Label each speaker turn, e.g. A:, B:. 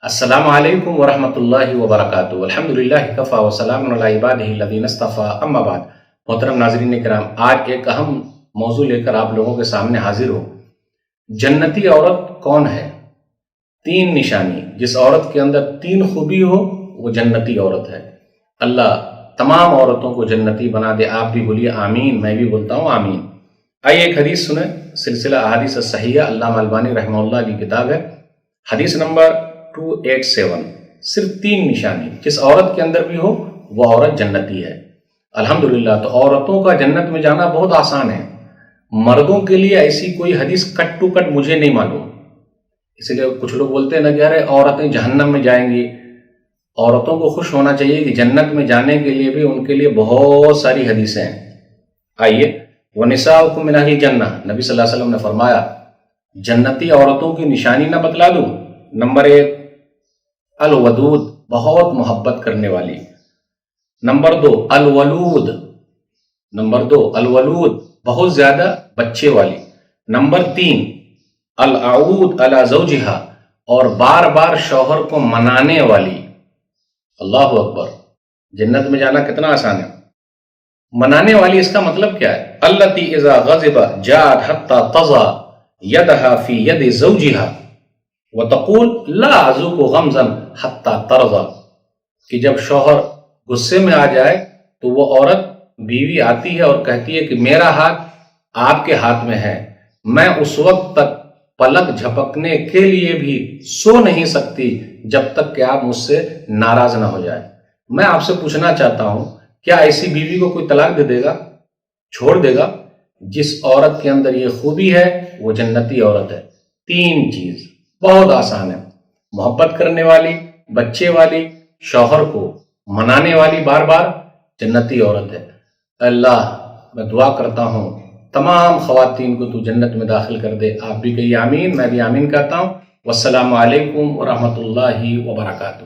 A: السلام علیکم ورحمۃ اللہ وبرکاتہ۔ الحمدللہ کفا وسلام علی عبادہ الذین اصطفیٰ، اما بعد۔ محترم ناظرین کرام، آج ایک اہم موضوع لے کر آپ لوگوں کے سامنے حاضر ہوں۔ جنتی عورت کون ہے؟ 3 نشانی، جس عورت کے اندر 3 خوبی ہو وہ جنتی عورت ہے۔ اللہ تمام عورتوں کو جنتی بنا دے۔ آپ بھی بولیے آمین، میں بھی بولتا ہوں آمین۔ آئیے ایک حدیث سنیں، سلسلہ احادیث الصحیحہ، علامہ البانی رحمہ اللہ کی کتاب ہے۔ حدیث نمبر 287، صرف 3 نشانی جس عورت کے اندر بھی ہو وہ عورت جنتی ہے۔ الحمدللہ، تو عورتوں کا جنت میں جانا بہت آسان ہے۔ مردوں کے لیے ایسی کوئی حدیث کٹ ٹو کٹ مجھے نہیں معلوم، اس لیے کچھ لوگ بولتے ہیں نا کہ ارے عورتیں جہنم میں جائیں گی۔ عورتوں کو خوش ہونا چاہیے کہ جنت میں جانے کے لیے بھی ان کے لیے بہت ساری حدیثیں ہیں۔ آئیے، وَنِسَاؤُكُم مِّنْ أَهْلِ الْجَنَّةِ، نبی صلی اللہ علیہ وسلم نے فرمایا جنتی عورتوں کی نشانی نہ بتلا دوں؟ نمبر 1، الودود، بہت محبت کرنے والی۔ نمبر 2، الولود، بہت زیادہ بچے والی۔ نمبر 3، العود علی زوجہا، اور بار بار شوہر کو منانے والی۔ اللہ اکبر، جنت میں جانا کتنا آسان ہے۔ منانے والی، اس کا مطلب کیا ہے؟ التی اذا غضب جاءت حتی تضع یدہا فی ید زوجہا وتقول لا اذوق غمزا حتی ترضى، کہ جب شوہر غصے میں آ جائے تو وہ عورت، بیوی آتی ہے اور کہتی ہے کہ میرا ہاتھ آپ کے ہاتھ میں ہے، میں اس وقت تک پلک جھپکنے کے لیے بھی سو نہیں سکتی جب تک کہ آپ مجھ سے ناراض نہ ہو جائے۔ میں آپ سے پوچھنا چاہتا ہوں، کیا ایسی بیوی کو کوئی طلاق دے دے گا، چھوڑ دے گا؟ جس عورت کے اندر یہ خوبی ہے وہ جنتی عورت ہے۔ 3 چیز بہت آسان ہے، محبت کرنے والی، بچے والی، شوہر کو منانے والی بار بار، جنتی عورت ہے۔ اللہ، میں دعا کرتا ہوں تمام خواتین کو تو جنت میں داخل کر دے۔ آپ بھی کہیے آمین، میں بھی آمین کہتا ہوں۔ والسلام علیکم ورحمۃ اللہ وبرکاتہ۔